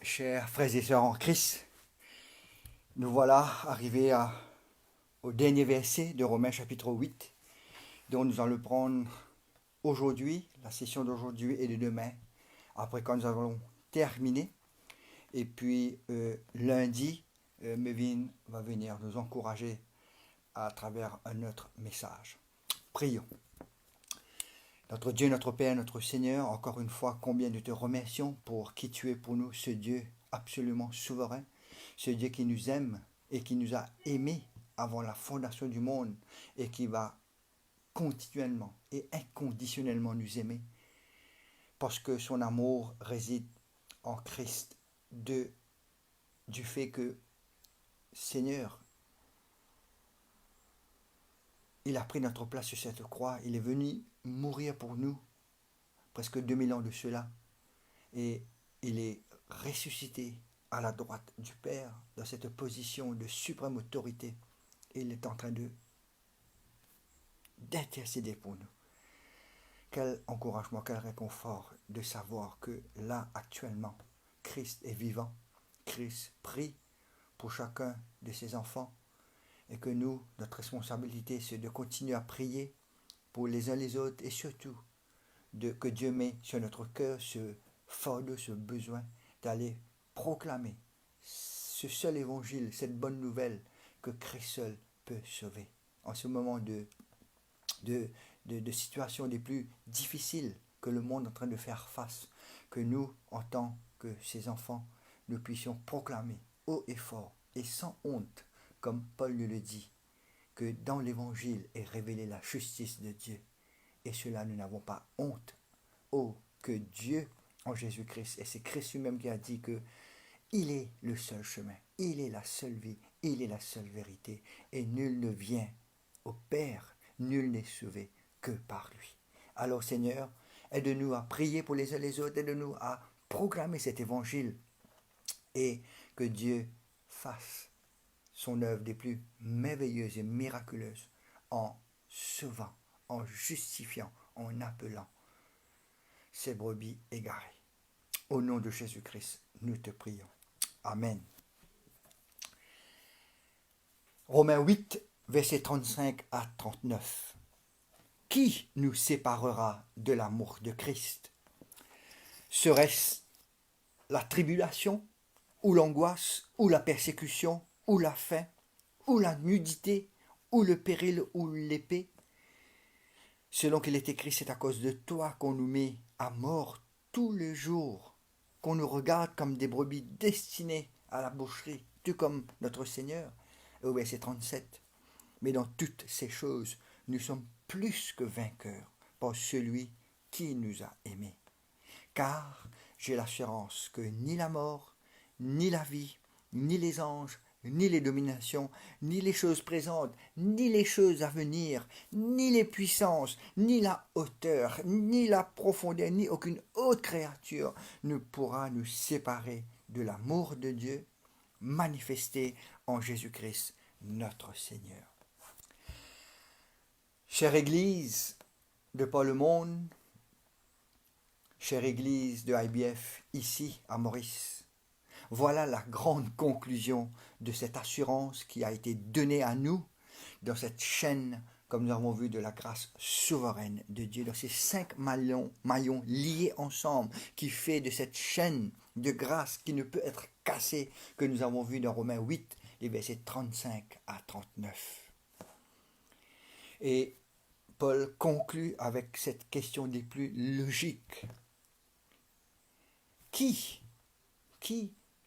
Chers frères et sœurs en Christ, nous voilà arrivés au dernier verset de Romains chapitre 8, dont nous allons prendre aujourd'hui, la session d'aujourd'hui et de demain, après quand nous avons terminé. Et puis lundi, Mévin va venir nous encourager à travers un autre message. Prions. Notre Dieu, notre Père, notre Seigneur, encore une fois, combien nous te remercions pour qui tu es pour nous, ce Dieu absolument souverain, ce Dieu qui nous aime et qui nous a aimés avant la fondation du monde et qui va continuellement et inconditionnellement nous aimer parce que son amour réside en Christ du fait que, Seigneur, il a pris notre place sur cette croix, il est venu mourir pour nous, presque 2000 ans de cela, et il est ressuscité à la droite du Père, dans cette position de suprême autorité. Et il est en train d'intercéder pour nous. Quel encouragement, quel réconfort de savoir que là, actuellement, Christ est vivant. Christ prie pour chacun de ses enfants. Et que nous, notre responsabilité, c'est de continuer à prier pour les uns les autres et surtout que Dieu met sur notre cœur ce fardeau, ce besoin d'aller proclamer ce seul évangile, cette bonne nouvelle que Christ seul peut sauver. En ce moment de situations les plus difficiles que le monde est en train de faire face, que nous, en tant que ses enfants, nous puissions proclamer haut et fort et sans honte, comme Paul nous le dit, que dans l'évangile est révélée la justice de Dieu. Et cela, nous n'avons pas honte. Oh, que Dieu, en Jésus-Christ, et c'est Christ lui-même qui a dit que il est le seul chemin, il est la seule vie, il est la seule vérité, et nul ne vient au Père, nul n'est sauvé que par lui. Alors Seigneur, aide-nous à prier pour les uns les autres, aide-nous à proclamer cet évangile, et que Dieu fasse son œuvre des plus merveilleuses et miraculeuses en sauvant, en justifiant, en appelant ces brebis égarées. Au nom de Jésus-Christ, nous te prions. Amen. Romains 8, versets 35 à 39. Qui nous séparera de l'amour de Christ? Serait-ce la tribulation, ou l'angoisse, ou la persécution, ou la faim, ou la nudité, ou le péril, ou l'épée? Selon qu'il est écrit, c'est à cause de toi qu'on nous met à mort tous les jours, qu'on nous regarde comme des brebis destinées à la boucherie, tout comme notre Seigneur. Au verset 37. Mais dans toutes ces choses, nous sommes plus que vainqueurs par celui qui nous a aimés. Car j'ai l'assurance que ni la mort, ni la vie, ni les anges, ni les dominations, ni les choses présentes, ni les choses à venir, ni les puissances, ni la hauteur, ni la profondeur, ni aucune autre créature ne pourra nous séparer de l'amour de Dieu manifesté en Jésus-Christ, notre Seigneur. Chère Église de par le monde, chère Église de IBF ici à Maurice, voilà la grande conclusion de cette assurance qui a été donnée à nous dans cette chaîne, comme nous avons vu, de la grâce souveraine de Dieu, dans ces 5 maillons liés ensemble, qui fait de cette chaîne de grâce qui ne peut être cassée, que nous avons vu dans Romains 8, les versets 35 à 39. Et Paul conclut avec cette question des plus logiques. Qui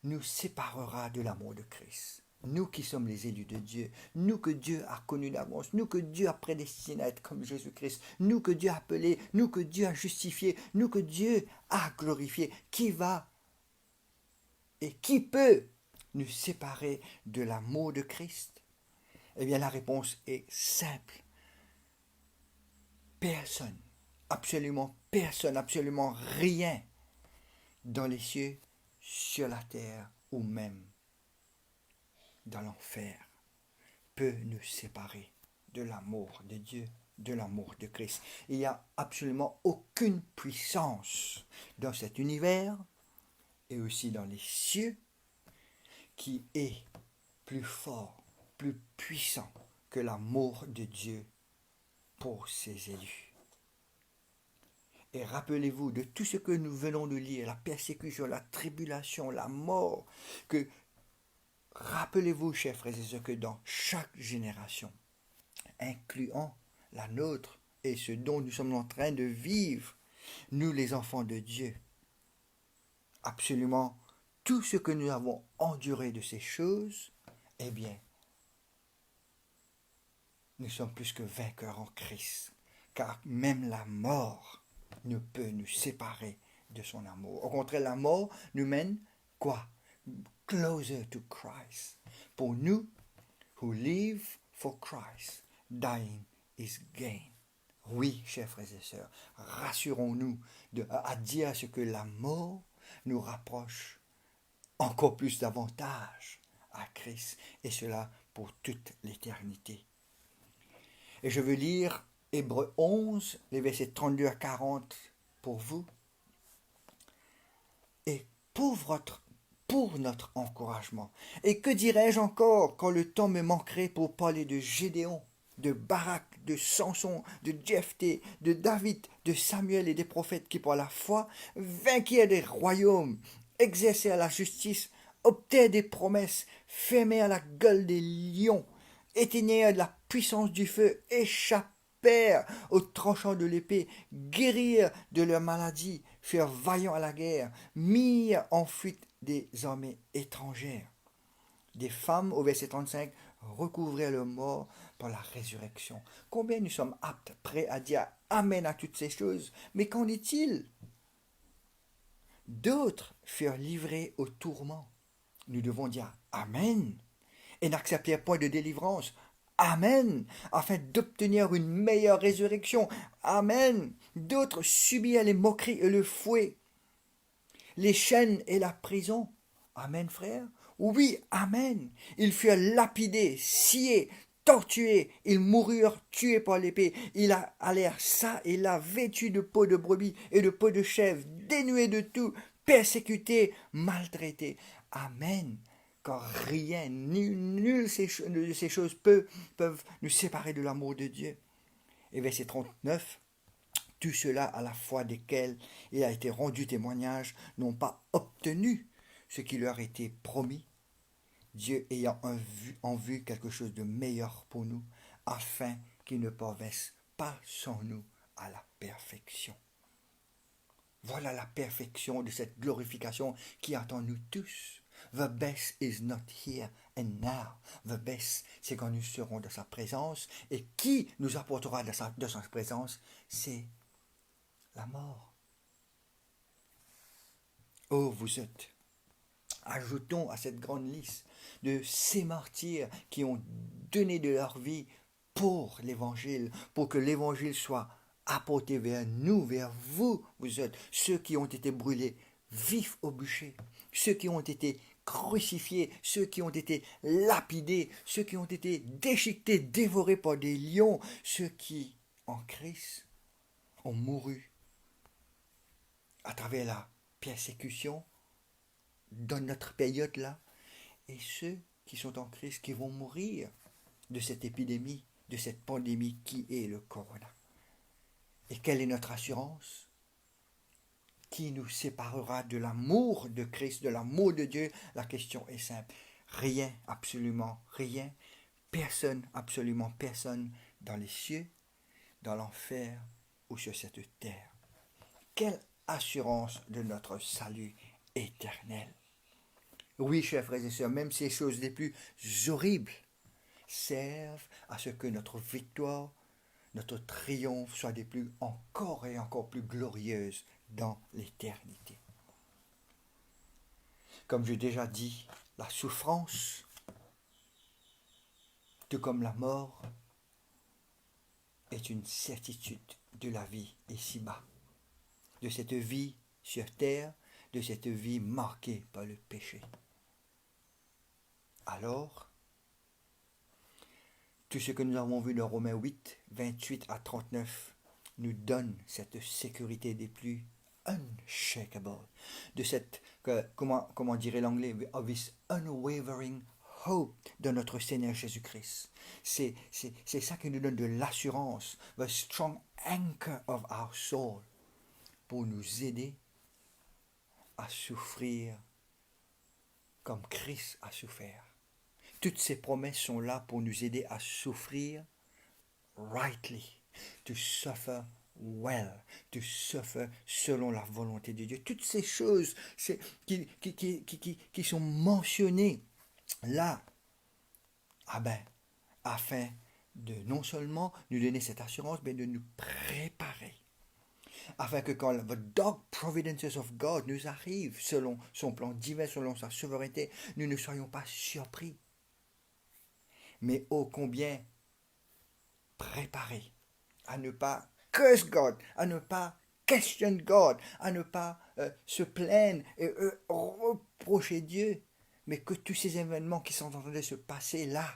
nous séparera de l'amour de Christ? Nous qui sommes les élus de Dieu, nous que Dieu a connus d'avance, nous que Dieu a prédestinés à être comme Jésus-Christ, nous que Dieu a appelés, nous que Dieu a justifiés, nous que Dieu a glorifiés. Qui va et qui peut nous séparer de l'amour de Christ? Eh bien, la réponse est simple. Personne, absolument rien dans les cieux, sur la terre ou même dans l'enfer peut nous séparer de l'amour de Dieu, de l'amour de Christ. Il n'y a absolument aucune puissance dans cet univers et aussi dans les cieux, qui est plus fort, plus puissant que l'amour de Dieu pour ses élus. Et rappelez-vous de tout ce que nous venons de lire, la persécution, la tribulation, la mort, que rappelez-vous, chers frères et sœurs, que dans chaque génération, incluant la nôtre et ce dont nous sommes en train de vivre, nous les enfants de Dieu, absolument tout ce que nous avons enduré de ces choses, eh bien, nous sommes plus que vainqueurs en Christ, car même la mort ne peut nous séparer de son amour. Au contraire, la mort nous mène quoi? Closer to Christ. Pour nous, who live for Christ, dying is gain. Oui, chers frères et sœurs, rassurons-nous à dire ce que la mort nous rapproche encore plus davantage à Christ, et cela pour toute l'éternité. Et je veux lire Hébreux 11, les versets 32 à 40 pour vous. Et pour notre encouragement. Et que dirais-je encore quand le temps me manquerait pour parler de Gédéon, de Barak, de Samson, de Jephthé, de David, de Samuel et des prophètes qui par la foi vainquirent des royaumes, exercèrent la justice, obtinrent des promesses, fermèrent la gueule des lions, éteignirent de la puissance du feu, échappèrent aux tranchants de l'épée, guérirent de leur maladie, furent vaillants à la guerre, mirent en fuite des armées étrangères. Des femmes, au verset 35, recouvrirent le mort par la résurrection. Combien nous sommes aptes, prêts à dire Amen à toutes ces choses, mais qu'en est-il? D'autres furent livrés au tourment. Nous devons dire Amen et n'acceptèrent point de délivrance. Amen, afin d'obtenir une meilleure résurrection. Amen. D'autres subirent les moqueries et le fouet, les chaînes et la prison. Amen, frère. Oui, amen. Ils furent lapidés, sciés, torturés. Ils moururent tués par l'épée. Ils allèrent ça et là, vêtus de peau de brebis et de peau de chèvre, dénués de tout, persécutés, maltraités. Amen. Car rien, nul de ces choses peuvent nous séparer de l'amour de Dieu. Et verset 39, tout cela à la foi desquels il a été rendu témoignage, n'ont pas obtenu ce qui leur était promis, Dieu ayant en vue quelque chose de meilleur pour nous, afin qu'ils ne parvinssent pas sans nous à la perfection. Voilà la perfection de cette glorification qui attend nous tous. The best is not here and now. The best, c'est quand nous serons dans sa présence. Et qui nous apportera de sa présence? C'est la mort. Oh, vous êtes. Ajoutons à cette grande liste de ces martyrs qui ont donné de leur vie pour l'évangile, pour que l'évangile soit apporté vers nous, vers vous. Vous êtes ceux qui ont été brûlés vifs au bûcher, ceux qui ont été crucifiés, ceux qui ont été lapidés, ceux qui ont été déchiquetés, dévorés par des lions, ceux qui, en Christ, ont mouru à travers la persécution dans notre période-là, et ceux qui sont en Christ qui vont mourir de cette épidémie, de cette pandémie qui est le corona. Et quelle est notre assurance? Qui nous séparera de l'amour de Christ, de l'amour de Dieu? La question est simple. Rien, absolument rien. Personne, absolument personne, dans les cieux, dans l'enfer ou sur cette terre. Quelle assurance de notre salut éternel. Oui, chers frères et sœurs, même ces choses les plus horribles servent à ce que notre victoire, notre triomphe soit des plus encore et encore plus glorieuses dans l'éternité. Comme j'ai déjà dit, la souffrance, tout comme la mort, est une certitude de la vie ici-bas, de cette vie sur terre, de cette vie marquée par le péché. Alors, tout ce que nous avons vu dans Romains 8, 28 à 39, nous donne cette sécurité des plus unshakable, de cette comment dirait l'anglais, of his unwavering hope de notre Seigneur Jésus-Christ. C'est ça qui nous donne de l'assurance, the strong anchor of our soul, pour nous aider à souffrir comme Christ a souffert. Toutes ces promesses sont là pour nous aider à souffrir rightly, to suffer well, to suffer selon la volonté de Dieu. Toutes ces choses qui sont mentionnées là, afin de non seulement nous donner cette assurance, mais de nous préparer. Afin que quand the dark providences of God nous arrive selon son plan divin, selon sa souveraineté, nous ne soyons pas surpris, mais ô combien préparés à ne pas curse God, à ne pas question God, à ne pas se plaindre et reprocher Dieu, mais que tous ces événements qui sont en train de se passer là,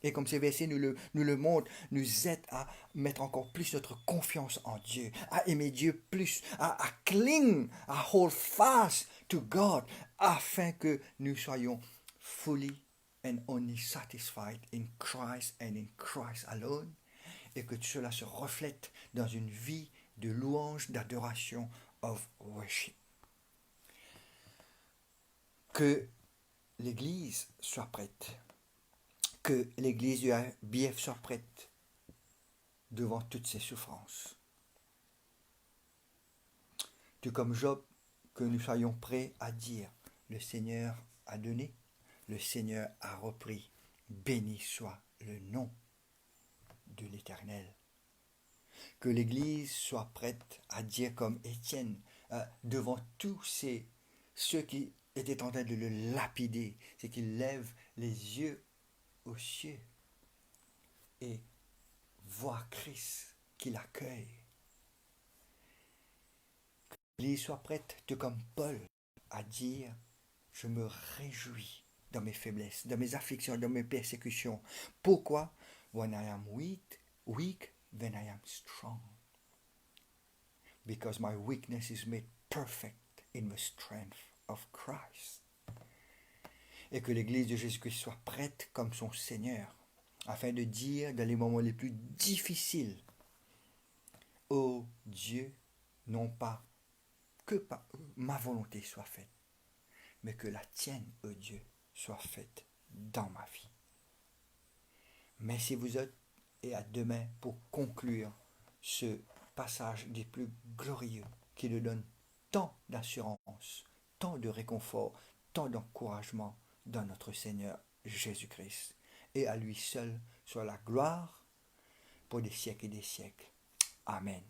et comme ces versets nous le montrent, nous aident à mettre encore plus notre confiance en Dieu, à aimer Dieu plus, à cling, à hold fast to God, afin que nous soyons fully and only satisfied in Christ and in Christ alone, et que cela se reflète dans une vie de louange, d'adoration, of worship. Que l'Église soit prête, que l'Église du BF soit prête devant toutes ces souffrances. Tout comme Job, que nous soyons prêts à dire, le Seigneur a donné, le Seigneur a repris, béni soit le nom de l'Éternel. Que l'Église soit prête à dire comme Étienne, devant tous ceux qui étaient en train de le lapider, c'est qu'il lève les yeux aux cieux et voit Christ qui l'accueille. Que l'Église soit prête, tout comme Paul, à dire, je me réjouis dans mes faiblesses, dans mes afflictions, dans mes persécutions. Pourquoi? When I am weak, then I am strong. Because my weakness is made perfect in the strength of Christ. Et que l'Église de Jésus-Christ soit prête comme son Seigneur, afin de dire dans les moments les plus difficiles, ô Dieu, non pas que ma volonté soit faite, mais que la tienne, ô Dieu, soit faite dans ma vie. Merci vous autres et à demain pour conclure ce passage des plus glorieux qui nous donne tant d'assurance, tant de réconfort, tant d'encouragement dans notre Seigneur Jésus-Christ. Et à lui seul soit la gloire pour des siècles et des siècles. Amen.